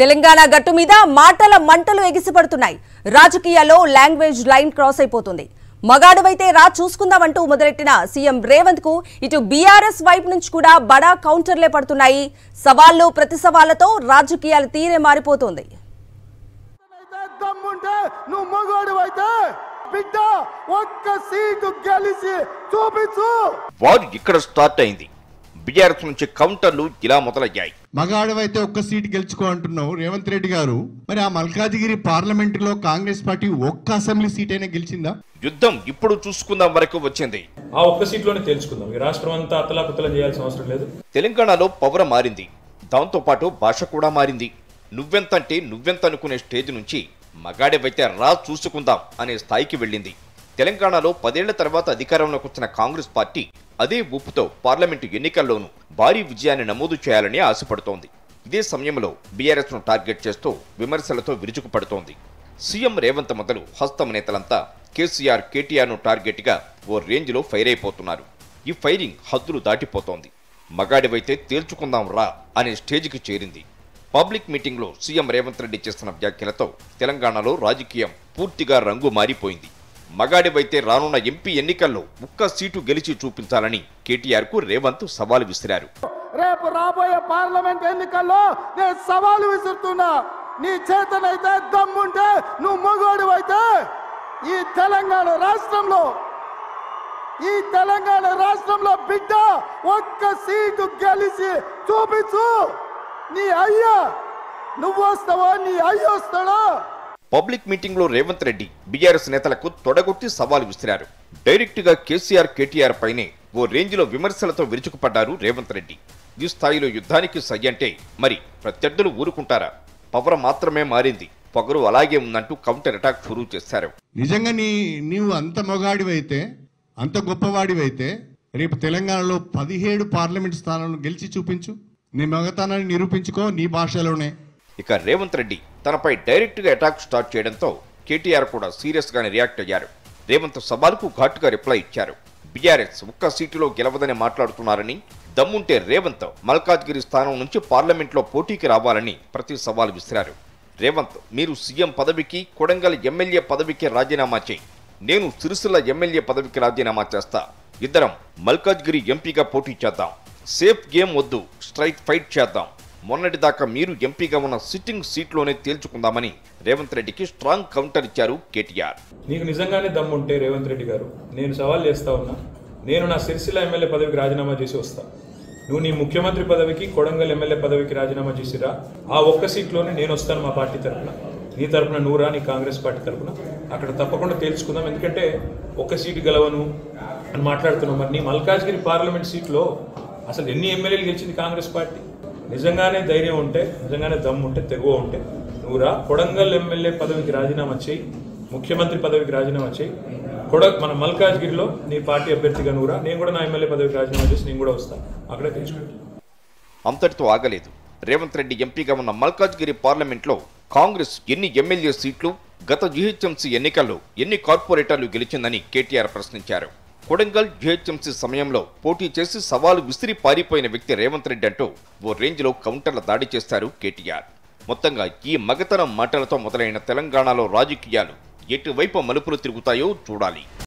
తెలంగాణ గట్టు మీద మాటల మంటలు ఎగిసిపడుతున్నాయి. రాజకీయాల్లో లాంగ్వేజ్ లైన్ క్రాస్ అయిపోతుంది. మగాడువైతే రా చూసుకుందామంటూ మొదలెట్టిన సీఎం రేవంత్ కు ఇటు బీఆర్ఎస్ వైపు నుంచి కూడా బడా కౌంటర్లే పడుతున్నాయి. సవాళ్లు ప్రతి సవాళ్లతో రాజకీయాల తీరే మారిపోతుంది. వారు ఇక్కడ స్టార్ట్ అయింది. బీఆర్ఎస్ నుంచి కౌంటర్లు ఇలా మొదలయ్యాయి. మగాడవైతే ఒక్క సీటు గెలుచుకో అంటున్నావు రేవంత్ రెడ్డి గారు. మరి ఆ మల్కాజిగిరి పార్లమెంటులో కాంగ్రెస్ పార్టీ ఒక్క అసెంబ్లీ సీట్ అయినా గెలిచిందా? యుద్ధం ఇప్పుడు చూసుకుందాం వరకు వచ్చింది. ఆ ఒక్క సీట్లోనే తెలుసుకుందాం. ఈ రాష్ట్రం అంతా అతలాకుతలం చేయాల్సిన అవసరం లేదు. తెలంగాణలో పవర్ మారింది. దాంతో పాటు భాష కూడా మారింది. నువ్వెంతంటే నువ్వెంత అనుకునే స్టేజ్ నుంచి మగాడవైతే రా చూసుకుందాం అనే స్థాయికి వెళ్ళింది. తెలంగాణలో 10 ఏళ్ల తర్వాత అధికారంలోకి వచ్చిన కాంగ్రెస్ పార్టీ అదే ఊపుతో పార్లమెంటు ఎన్నికల్లోనూ భారీ విజయాన్ని నమోదు చేయాలని ఆశపడుతోంది. ఇదే సమయంలో బీఆర్ఎస్ ను టార్గెట్ చేస్తూ విమర్శలతో విరుచుకుపడుతోంది. సీఎం రేవంత్ మొదలు హస్తం నేతలంతా కేసీఆర్, కేటీఆర్ ను టార్గెట్ గా ఓ రేంజ్ లో ఫైర్ అయిపోతున్నారు. ఈ ఫైరింగ్ హద్దులు దాటిపోతోంది. మగాడివైతే తేల్చుకుందాం రా అనే స్టేజికి చేరింది. పబ్లిక్ మీటింగ్ లో సీఎం రేవంత్ రెడ్డి చేస్తున్న వ్యాఖ్యలతో తెలంగాణలో రాజకీయం పూర్తిగా రంగు మారిపోయింది. మగాడివైతే రానున్న ఎంపీ ఎన్నికల్లో ఒక్క సీటు గెలిచి చూపించాలని కేటీఆర్ కు రేవంత్ సవాలు విసిరారు. రేపు రాబోయే పార్లమెంట్ ఎన్నికల్లో నేను సవాలు విసురుతున్నా. నీ చేతనైతే దమ్ముంటే నువ్వు మగోడివైతే ఈ తెలంగాణ రాష్ట్రంలో బిడ్డ ఒక్క సీటు గెలిచి చూపించు. నీ అయ్యా నువ్వు వస్తావా, నీ అయ్య వస్తాడా? పబ్లిక్ మీటింగ్ లో రేవంత్ రెడ్డి బీఆర్ఎస్ నేతలకు తొడగొట్టి సవాల్ విసిరారు. డైరెక్ట్ గా కేసీఆర్, కేటీఆర్ పైనే ఓ రేంజ్ లో విమర్శలతో విరుచుకుపడ్డారు రేవంత్ రెడ్డి. ఈ స్థాయిలో యుద్ధానికి సై అంటే మరి ప్రత్యర్థులు ఊరుకుంటారా? పవర్ మాత్రమే మారింది, పొగరు అలాగే ఉందంటూ కౌంటర్ అటాక్ షురూ చేశారు. నిజంగా నీవు అంత మొగాడివైతే, అంత గొప్పవాడివైతే రేపు తెలంగాణలో 17 పార్లమెంట్ స్థానాలను గెలిచి చూపించు. నీ మగతనాన్ని నిరూపించుకో నీ భాషలోనే. ఇక రేవంత్ రెడ్డి తనపై డైరెక్ట్ గా అటాక్ స్టార్ట్ చేయడంతో కేటీఆర్ కూడా సీరియస్ గానే రియాక్ట్ అయ్యారు. రేవంత్ సవాలుకు ఘాటుగా రిప్లై ఇచ్చారు. బీఆర్ఎస్ ఒక్క సీటులో గెలవదని మాట్లాడుతున్నారని, దమ్ముంటే రేవంత్ మల్కాజ్గిరి స్థానం నుంచి పార్లమెంట్లో పోటీకి రావాలని ప్రతి సవాల్ విసిరారు. రేవంత్, మీరు సీఎం పదవికి, కొడంగల్ ఎమ్మెల్యే పదవికి రాజీనామా చేయి, నేను సిరిసిల్ల ఎమ్మెల్యే పదవికి రాజీనామా చేస్తా, ఇద్దరం మల్కాజ్గిరి ఎంపీగా పోటీ చేద్దాం, సేఫ్ గేమ్ వద్దు, స్ట్రైట్ ఫైట్ చేద్దాం, మొన్నటిదాకా మీరు ఎంపీగా ఉన్న సిట్టింగ్ సీట్లోనే తేల్చుకుందామని రేవంత్ రెడ్డికి స్ట్రాంగ్ కౌంటర్ ఇచ్చారు కేటీఆర్. నీకు నిజంగానే దమ్ముంటే రేవంత్ రెడ్డి గారు, నేను సవాల్ చేస్తా ఉన్నా, నేను నా సిరిసిల్ల ఎమ్మెల్యే పదవికి రాజీనామా చేసి వస్తా. నువ్వు నీ ముఖ్యమంత్రి పదవికి, కొడంగల్ ఎమ్మెల్యే పదవికి రాజీనామా చేసిరా. ఆ ఒక్క సీట్లోనే నేను వస్తాను మా పార్టీ తరఫున, నీ తరఫున నువ్వు రా, నీ కాంగ్రెస్ పార్టీ తరఫున అక్కడ తప్పకుండా తేల్చుకుందాం. ఎందుకంటే ఒక్క సీటు గెలవను అని మాట్లాడుతున్నావు. మరి నీ మల్కాజ్గిరి పార్లమెంట్ సీట్లో అసలు ఎన్ని ఎమ్మెల్యేలు గెలిచింది కాంగ్రెస్ పార్టీ? నిజంగానే ధైర్యం ఉంటే, నిజంగానే దమ్ము ఉంటే, తెగువ ఉంటే నువ్వు రా, కొడంగల్ ఎమ్మెల్యే పదవికి రాజీనామా చేయి, ముఖ్యమంత్రి పదవికి రాజీనామా చేయి, మన మల్కాజ్గిరిలో నీ పార్టీ అభ్యర్థిగా నువ్వు రా, నేను కూడా నా ఎమ్మెల్యే పదవికి రాజీనామా చేసి నేను కూడా వస్తాను, అక్కడే తెలుసుకుంటా. అంతటితో ఆగలేదు. రేవంత్ రెడ్డి ఎంపీగా ఉన్న మల్కాజ్గిరి పార్లమెంట్లో కాంగ్రెస్ ఎన్ని ఎమ్మెల్యే సీట్లు, గత జీహెచ్ఎంసీ ఎన్నికల్లో ఎన్ని కార్పొరేటర్లు గెలిచిందని కేటీఆర్ ప్రశ్నించారు. కొడంగల్ జీహెచ్ఎంసీ సమయంలో పోటీ చేసి సవాలు విసిరి పారిపోయిన వ్యక్తి రేవంత్ రెడ్డి అంటూ ఓ రేంజ్ లో కౌంటర్ల దాడి చేశారు కేటీఆర్. మొత్తంగా ఈ మగతనం మాటలతో మొదలైన తెలంగాణలో రాజకీయాలు ఎటువైపు మలుపులు తిరుగుతాయో చూడాలి.